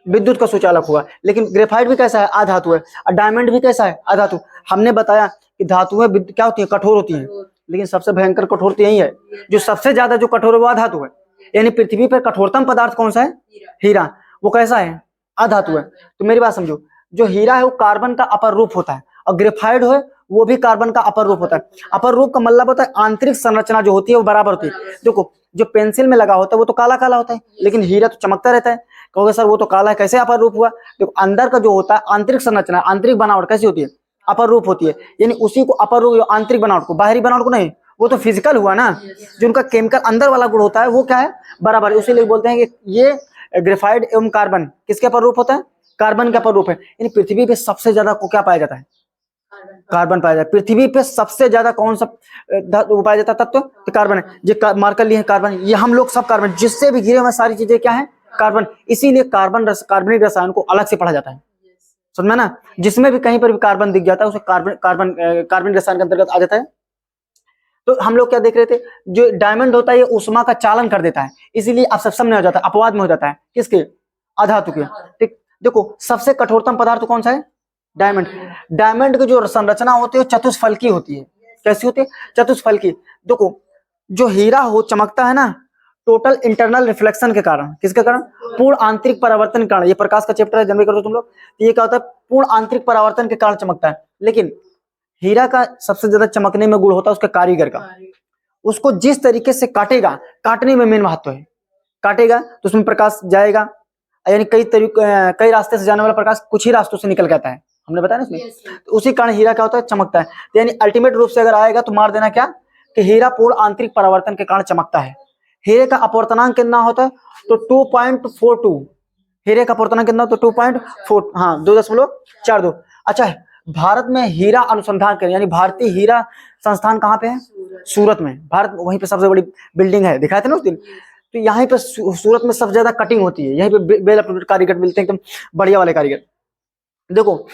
विद्युत का सुचालक होगा। लेकिन ग्रेफाइट भी कैसा है? अधातु है। और डायमंड भी कैसा है? अधातु। हमने बताया कि धातुएं क्या होती है? कठोर होती हैं, लेकिन सबसे भयंकर कठोर तो यही है। जो सबसे ज्यादा जो कठोर है वो अधातु है। यानी पृथ्वी पर कठोरतम पदार्थ कौन सा है? हीरा। वो कैसा है? अधातु है। तो मेरी बात समझो, जो हीरा है वो कार्बन का अपर रूप होता है, और ग्रेफाइट है वो भी कार्बन का अपर रूप होता है। अपर रूप का मतलब होता है आंतरिक संरचना जो होती है वो बराबर होती है। देखो जो पेंसिल में लगा होता है वो तो काला काला होता है, लेकिन हीरा तो चमकता रहता है। कहोगे सर वो तो काला है, कैसे अपर रूप हुआ? देखो अंदर का जो होता है आंतरिक संरचना, आंतरिक बनावट कैसी होती है? अपर रूप होती है। यानी उसी को अपर रूप, आंतरिक बनावट को, बाहरी बनावट को नहीं, वो तो फिजिकल हुआ ना। जो उनका केमिकल अंदर वाला गुण होता है वो क्या है? बराबर है। इसीलिए बोलते हैं कि ये ग्रेफाइट एवं कार्बन किसके अपर रूप होता है? कार्बन के अपर रूप है। यानी पृथ्वी पे सबसे ज्यादा को क्या पाया जाता है? कार्बन पाया जाता है। पृथ्वी पे सबसे ज्यादा कौन सा पाया जाता है तत्व? तो कार्बन है। जो मार्कर लिए है कार्बन, ये हम लोग सब कार्बन, जिससे भी घिरे हुए सारी चीजें क्या है? कार्बन। इसीलिए कार्बनिक रसायन को अलग से पढ़ा जाता है, समझ में ना। जिसमें भी कहीं पर भी कार्बन दिख जाता है उसे कार्बनिक रसायन के अंतर्गत आ जाता है। तो हम लोग क्या देख रहे थे? जो डायमंड होता है ये उष्मा का चालन कर देता है, इसीलिए आप सब सामने हो जाता है, अपवाद में हो जाता है। किसके? अधातु के, ठीक। देखो सबसे कठोरतम पदार्थ कौन सा है? डायमंड। डायमंड की जो संरचना होती है चतुष्फलकी होती है। कैसी होती है? चतुष्फलकी। देखो जो हीरा हो चमकता है ना, टोटल इंटरनल रिफ्लेक्शन के कारण। किसके कारण? पूर्ण आंतरिक परावर्तन के कारण। ये प्रकाश का चैप्टर है, जनरल कर दो तुम लोग। ये क्या होता है? पूर्ण आंतरिक परावर्तन के कारण चमकता है। लेकिन हीरा का सबसे ज्यादा चमकने में गुण होता है उसके कारीगर का। उसको जिस तरीके से काटेगा, काटने में मेन महत्व है। काटेगा तो उसमें प्रकाश जाएगा, यानी कई रास्ते से जाने वाला प्रकाश कुछ ही रास्तों से निकल के आता है, हमने बताया ना इसमें। तो उसी कारण हीरा क्या होता है? चमकता है। तो यानी अल्टीमेट रूप से अगर आएगा तो मार देना क्या कि हीरा पूर्ण आंतरिक परावर्तन के कारण चमकता है। हीरे का अपवर्तनांक कितना होता है? तो 2.42। हीरे का अपवर्तनांक कितना? तो 2.4, हाँ 2.42। अच्छा है। भारत में हीरा अनुसंधान केंद्र यानी भारतीय हीरा संस्थान कहाँ पे है? सूरत में। भारत वहीं पे सबसे बड़ी बिल्डिंग है, दिखाए थे ना उस दिन। तो यहाँ पे सूरत में सबसे ज्यादा कटिंग होती है, यहीं पे बेल कारीगर मिलते हैं, एकदम बढ़िया वाले कारीगर। देखो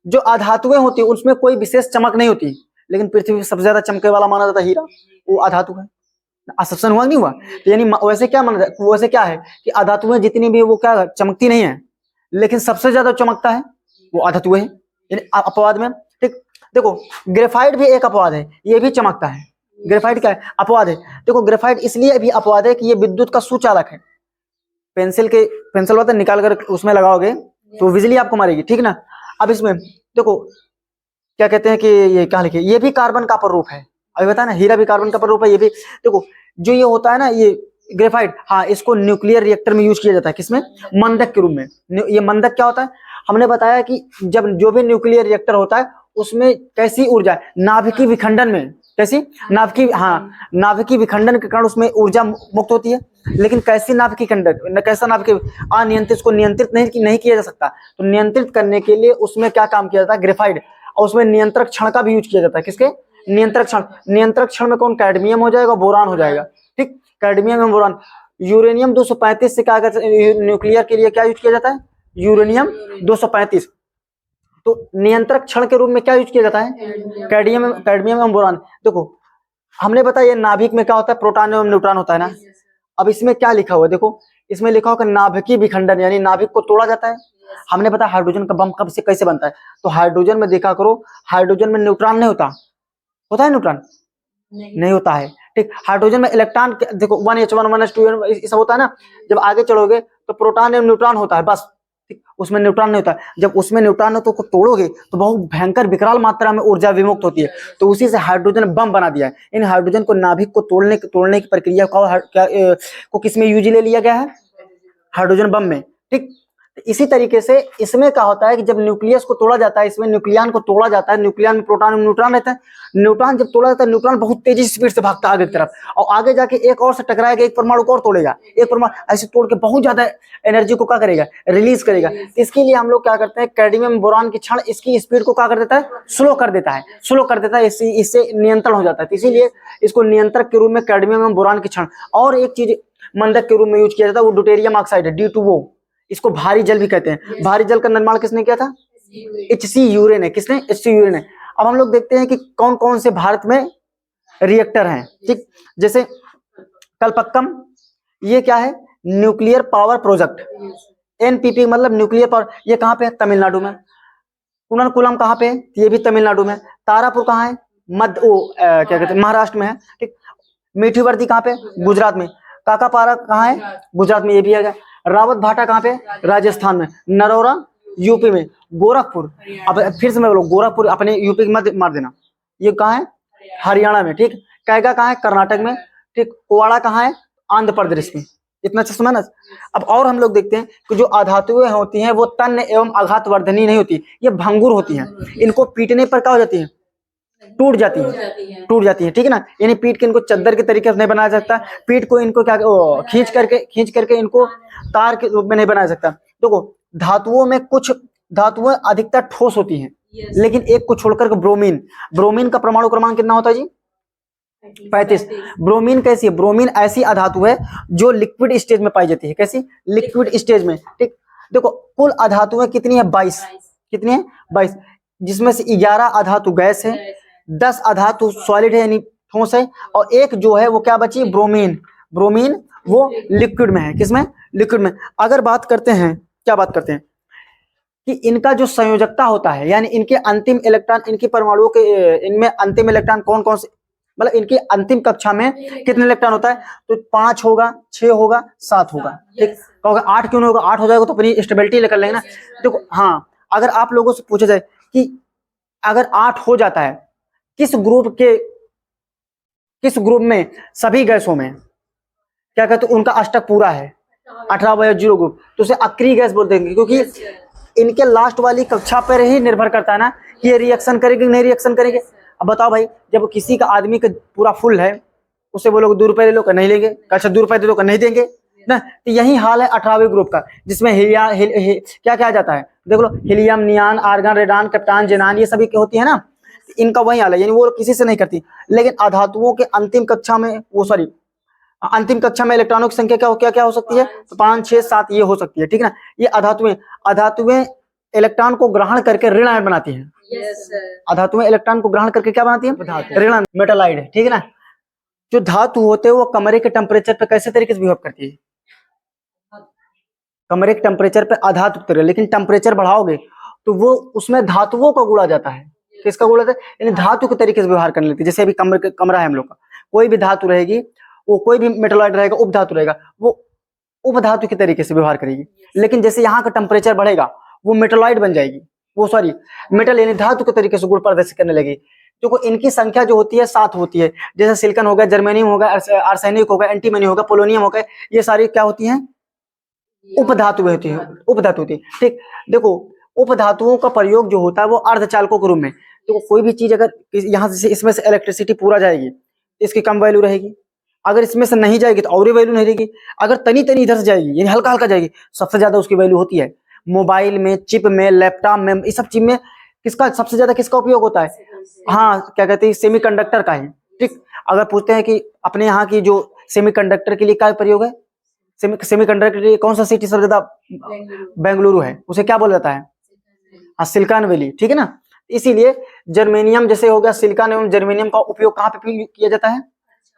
जो अधातुएं होती है उसमें कोई विशेष चमक नहीं होती, लेकिन पृथ्वी पर सबसे ज्यादा चमके वाला माना जाता है हीरा, वो अधातु है। असप्शन हुआ नहीं हुआ? तो यानी वैसे क्या माना जाए, वैसे क्या है कि अधातुएं जितनी भी वो क्या चमकती नहीं है, लेकिन सबसे ज्यादा चमकता है वो अधातुएं है, यानी अपवाद में, ठीक। देखो ग्रेफाइट भी एक अपवाद है, ये भी चमकता है। ग्रेफाइट क्या है? अपवाद है। देखो ग्रेफाइट इसलिए भी अपवाद है कि ये विद्युत का सुचालक है। पेंसिल होता है, निकाल कर उसमें लगाओगे तो बिजली आपको मारेगी, ठीक ना। अब इसमें देखो क्या कहते हैं कि ये क्या लिखे, ये भी कार्बन का अपर रूप है। अभी बताया ना, हीरा भी कार्बन का अपर रूप है। ये भी देखो जो ये होता है ना, ये ग्रेफाइट, हाँ इसको न्यूक्लियर रिएक्टर में यूज किया जाता है। किसमें? मंदक के रूप में। ये मंदक क्या होता है? हमने बताया कि जब जो भी न्यूक्लियर रिएक्टर होता है उसमें कैसी ऊर्जा, नाभिकीय विखंडन में, कैसी नाभिकीय विखंडन के कारण उसमें ऊर्जा मुक्त होती है। लेकिन कैसी नाभिकीय खंडन, कैसा नाभिकीय अनियंत्रित, उसको नियंत्रित नहीं किया जा सकता। तो नियंत्रित करने के लिए उसमें क्या काम किया जाता है? ग्रेफाइट। और उसमें नियंत्रक क्षण का भी यूज किया जाता है। किसके? नियंत्रक क्षण। नियंत्रक क्षण में कौन? कैडमियम हो जाएगा, बोरान हो जाएगा, ठीक। कैडमियम एवं बोरान। यूरेनियम 235 से क्या न्यूक्लियर के लिए क्या यूज किया जाता है? यूरेनियम 235। तो नियंत्रक क्षण के रूप में क्या यूज किया जाता है? कैडमियम एवं बोरान। देखो हमने बताया ये नाभिक में क्या होता है? प्रोटॉन एवं न्यूट्रॉन होता है ना। अब इसमें क्या लिखा हुआ है? देखो इसमें लिखा होगा नाभिकीय विखंडन, यानी नाभिक को तोड़ा जाता है। हमने बताया हाइड्रोजन का बम कब से कैसे बनता है, तो हाइड्रोजन में देखा करो, हाइड्रोजन में न्यूट्रॉन नहीं होता, होता है न्यूट्रॉन? नहीं होता है। ठीक, हाइड्रोजन में इलेक्ट्रॉन देखो 1h1 1s2 ये सब होता है ना, जब आगे चलोगे तो प्रोटॉन एवं न्यूट्रॉन होता है बस। ठीक, उसमें न्यूट्रॉन नहीं होता। जब उसमें न्यूट्रॉन हो तो तोड़ोगे तो बहुत भयंकर विकराल मात्रा में ऊर्जा विमुक्त होती है, तो उसी से हाइड्रोजन बम बना दिया है। इन हाइड्रोजन को नाभिक को तोड़ने की प्रक्रिया को किसमें यूज ले लिया गया है? हाइड्रोजन बम में। ठीक, इसी तरीके से इसमें क्या होता है कि जब न्यूक्लियस को तोड़ा जाता है, इसमें न्यूक्लियन को तोड़ा जाता है, न्यूक्लियन में प्रोटॉन न्यूट्रॉन रहता है। न्यूट्रॉन जब तोड़ा जाता है, न्यूट्रॉन बहुत तेजी स्पीड से भागता है आगे की तरफ, और आगे जाके एक और से टकराएगा, एक परमाणु को और तोड़ेगा, एक परमाणु ऐसे तोड़ के बहुत ज्यादा एनर्जी को क्या करेगा? रिलीज करेगा। इसके लिए हम लोग क्या करते हैं, कैडमियम बोरॉन की क्षण इसकी स्पीड को क्या कर देता है? स्लो कर देता है, स्लो कर देता है, इससे नियंत्रण हो जाता है। इसीलिए इसको नियंत्रक के रूप में कैडमियम एवं बोरॉन की क्षण, और एक चीज मंदक के रूप में यूज किया जाता है, वो ड्यूटेरियम ऑक्साइड है, D2O। इसको भारी जल भी कहते हैं। भारी जल का निर्माण किसने किया था? HC यूरेन है। किसने? HC यूरेन है। अब हम लोग देखते हैं कि कौन कौन से भारत में रिएक्टर हैं। ठीक, जैसे कलपक्कम, ये क्या है? Nuclear power project. NPP मतलब न्यूक्लियर पावर, ये कहाँ पे है? तमिलनाडु में। कुनकुलम कहाँ पे है? ये भी तमिलनाडु में। तारापुर कहाँ है? क्या कहते हैं, महाराष्ट्र में है। ठीक, मीठी वर्दी कहाँ पे? गुजरात में। काकापारा कहाँ है? गुजरात में, ये भी है। रावत भाटा कहाँ पे? राजस्थान में। नरौरा यूपी में। गोरखपुर, अब फिर से मैं बोलूं, गोरखपुर अपने यूपी के मत मार देना। ये कहाँ है? हरियाणा में। ठीक, कैगा कहाँ है? कर्नाटक में। ठीक, कुवाड़ा कहाँ है? आंध्र प्रदेश में। इतना अच्छा समझ ना। अब और हम लोग देखते हैं कि जो अधातुएं होती हैं वो तन्य एवं आघात वर्धनी नहीं होती, ये भंगुर होती हैं। इनको पीटने पर क्या हो जाती है? टूट जाती है, टूट जाती है। ठीक है ना, यानी पीट के इनको चद्दर के तरीके से नहीं बनाया सकता। पीट को इनको क्या खींच करके इनको तार के रूप में नहीं बनाया सकता। देखो, धातुओं में कुछ धातुएं अधिकतर ठोस होती हैं, लेकिन एक को छोड़कर के ब्रोमीन का परमाणु क्रमांक कितना होता है जी? 35। ब्रोमीन कैसी है? ब्रोमीन ऐसी अधातु है जो लिक्विड स्टेज में पाई जाती है। कैसी? लिक्विड स्टेज में। ठीक, देखो कुल अधातुएं कितनी है? 22। कितनी है? 22, जिसमें से 11 अधातु गैस है, 10 अधातु सॉलिड है यानी ठोस है, और एक जो है वो क्या बची? ब्रोमीन वो लिक्विड में है। किसमें? लिक्विड में। अगर बात करते हैं, क्या बात करते हैं कि इनका जो संयोजकता होता है, यानी इनके अंतिम इलेक्ट्रॉन, इनकी परमाणुओं के इनमें अंतिम इलेक्ट्रॉन कौन कौन से, मतलब इनकी अंतिम कक्षा में कितने इलेक्ट्रॉन होता है? तो 5 होगा, 6 होगा, 7 होगा। ठीक, कहोगे 8 क्यों नहीं होगा? 8 हो जाएगा तो अपनी स्टेबिलिटी लेकर लेंगे ना। देखो, हाँ, अगर आप लोगों से पूछा जाए कि अगर 8 हो जाता है, किस ग्रुप में सभी गैसों में क्या कहते हैं, उनका अष्टक पूरा है 18/0 ग्रुप, तो उसे अक्रिय गैस बोल देंगे, क्योंकि इनके लास्ट वाली कक्षा पर ही निर्भर करता है ना कि ये रिएक्शन करेगी नहीं रिएक्शन करेंगे। अब बताओ भाई, जब किसी का आदमी का पूरा फुल है, उसे बोलोगे 2 रुपए ले लो, नहीं लेंगे। अच्छा 2 रुपए दे दो, नहीं देंगे ना। तो यही हाल है 18वें ग्रुप का, जिसमें क्या क्या जाता है? देख लो, हीलियम, नियान, आर्गन, रेडान, कैप्टान, जेनान, ये सभी होती है ना। इनका वही हाल है, यानी वो किसी से नहीं करती। लेकिन अधातुओं के अंतिम कक्षा में इलेक्ट्रॉनों की संख्या क्या हो सकती है? तो 5, 6, 7 ये हो सकती है। ठीक है ना, ये अधातुएं इलेक्ट्रॉन को ग्रहण करके ऋण आयन बनाती हैं। अधातुएं इलेक्ट्रॉन को ग्रहण करके क्या बनाती हैं? ऋण आयन, मेटालाइड। ठीक है ना, जो धातु होते हैं वो कमरे के टेम्परेचर पे कैसे तरीके से बिहेव करती है? कमरे के टेम्परेचर पे अधातु उतरे, लेकिन टेम्परेचर बढ़ाओगे तो वो उसमें धातुओं का गुणा जाता है। किसका गुणा जाता है? यानी धातु के तरीके से व्यवहार करने लगती है। जैसे अभी कमरा है हम लोग का, कोई भी धातु रहेगी, वो कोई भी मेटालॉइड रहेगा, उपधातु रहेगा, वो उपधातु के तरीके से व्यवहार करेगी। लेकिन जैसे यहाँ का टेम्परेचर बढ़ेगा, वो मेटालॉइड बन जाएगी, वो सॉरी मेटल यानी धातु के तरीके से गुण प्रदर्शित करने लगेगी। तो इनकी संख्या जो होती है 7 होती है। जैसे सिलिकॉन हो गया, जर्मेनियम हो गया, आर्सेनिक हो गया, एंटीमनी हो गया, पोलोनियम हो गया, ये सारी क्या होती हैं? उपधातु होती है, उपधातु होती है। ठीक, देखो उपधातुओं का प्रयोग जो होता है वो अर्धचालकों के रूप में। तो कोई भी चीज अगर यहाँ से इसमें से इलेक्ट्रिसिटी पूरा जाएगी, इसकी कम वैल्यू रहेगी। अगर इसमें से नहीं जाएगी तो और ही वैल्यू नहीं रहेगी। अगर तनी इधर से जाएगी, यानी हल्का हल्का जाएगी, सबसे ज्यादा उसकी वैल्यू होती है। मोबाइल में, चिप में, लैपटॉप में, इस सब चीज में सबसे ज्यादा किसका उपयोग होता है? हाँ, क्या कहते हैं, सेमीकंडक्टर का है। ठीक, अगर पूछते हैं कि अपने यहाँ की जो सेमीकंडक्टर के लिए क्या प्रयोग है, सेमीकंडक्टर के लिए कौन सा सिटी सबसे ज्यादा? बेंगलुरु है, उसे क्या बोला जाता है? हाँ, सिलिकॉन वैली। ठीक है ना, इसीलिए जर्मेनियम जैसे हो गया, सिलिकॉन एवं जर्मेनियम का उपयोग कहाँ पे किया जाता है?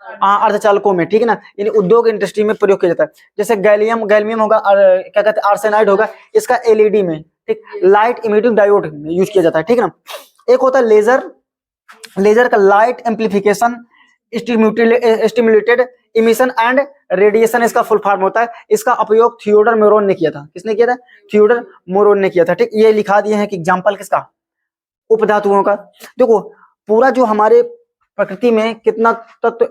अर्धचालकों में। ठीक है ना, यानी उद्योग इंडस्ट्री में प्रयोग किया जाता है। जैसे गैलियम होगा, क्या कहते हैं, आर्सेनाइड होगा, इसका एलईडी में, ठीक, लाइट इमिटिंग डायोड में यूज किया जाता है। ठीक है ना, एक होता है लेजर का light amplification stimulated emission and radiation इसका फुल फॉर्म होता है। इसका उपयोग थियोडर मोरोन ने किया था। किसने किया था? थियोडर मोरोन ने किया था। ठीक, ये लिखा दिए हैं कि एग्जाम्पल किसका? उपधातुओं का। देखो पूरा जो हमारे प्रकृति में कितना तत्व?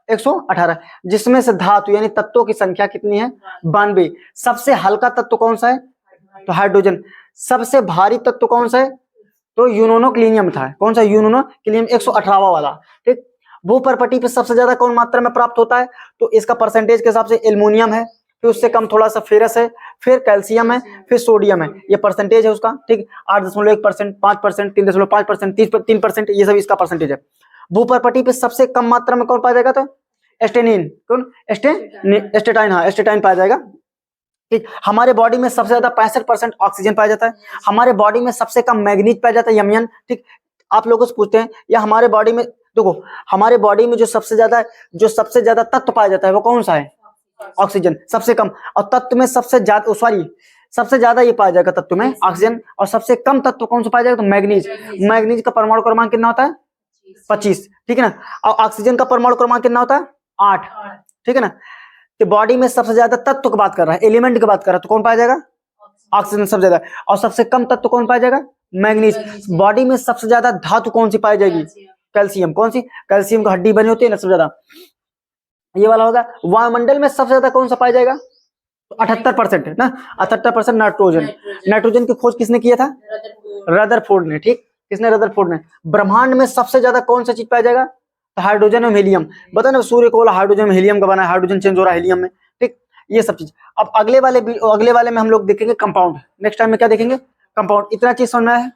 118, जिसमें से धातु यानी तत्वों की संख्या कितनी है? 92। सबसे हल्का तत्व कौन सा है? तो हाइड्रोजन। सबसे भारी तत्व कौन सा है? तो यूनोनोक्लिनियम था। कौन सा? यूनोनोक्लिनियम 118वां वाला। ठीक, वो प्रॉपर्टी पे सबसे ज्यादा कौन मात्रा में प्राप्त होता है? तो इसका परसेंटेज के हिसाब से एल्युमिनियम है, फिर उससे कम थोड़ा सा फेरस है, फिर कैल्शियम है, फिर सोडियम है। ये परसेंटेज है उसका। ठीक, 8.1%, 5%, 3.5%, 3%, ये सब इसका परसेंटेज है। वो प्रॉपर्टी पे सबसे कम मात्रा में कौन पाया जाएगा? तो एस्टेनिन। कौन? एस्टेटाइन। हाँ, एस्टेटाइन पाया जाएगा। ठीक, हमारे बॉडी में सबसे ज्यादा 65% ऑक्सीजन पाया जाता है। हमारे बॉडी में सबसे कम मैग्नीज पाया जाता है, यमयन। ठीक, आप लोगों से पूछते हैं या हमारे बॉडी में, देखो हमारे बॉडी में जो सबसे ज्यादा तत्व पाया जाता है वो कौन सा है? ऑक्सीजन सबसे कम। और तत्व में सबसे ज्यादा ये पाया जाएगा तत्व में ऑक्सीजन। और सबसे कम तत्व कौन सा पाया जाएगा? तो मैग्नीज। मैग्नीज का परमाणु क्रमांक कितना होता है? 25। ठीक है ना। और ऑक्सीजन का परमाणु क्रमांक कितना होता है? 8। ठीक है ना। तो बॉडी में सबसे ज्यादा तत्व की बात कर रहा है, एलिमेंट की बात कर रहा है, तो कौन पाया जाएगा? ऑक्सीजन सबसे ज्यादा। और सबसे कम तत्व कौन पाया जाएगा? मैग्नीज। बॉडी में सबसे ज्यादा धातु कौन सी पाई जाएगी? कैल्शियम। कौन सी? कैल्शियम की हड्डी बनी होती है ना सबसे ज्यादा, ये वाला होगा। वायुमंडल में सबसे ज्यादा कौन सा पाया जाएगा? तो 78% है ना। 78% नाइट्रोजन। नाइट्रोजन की खोज किसने किया था? रदरफोर्ड ने। ठीक, किसने? रदरफोर्ड ने। ब्रह्मांड में सबसे ज्यादा कौन सा चीज पाया जाएगा? तो हाइड्रोजन और हीलियम। बता ना, सूर्य को बोला हाइड्रोजन में हीलियम का बना है, हाइड्रोजन चेंज हो रहा है हीलियम में। ठीक, ये सब चीज। अब अगले वाले में हम लोग देखेंगे कंपाउंड। नेक्स्ट टाइम में क्या देखेंगे? कंपाउंड। इतना चीज समझ में आया है?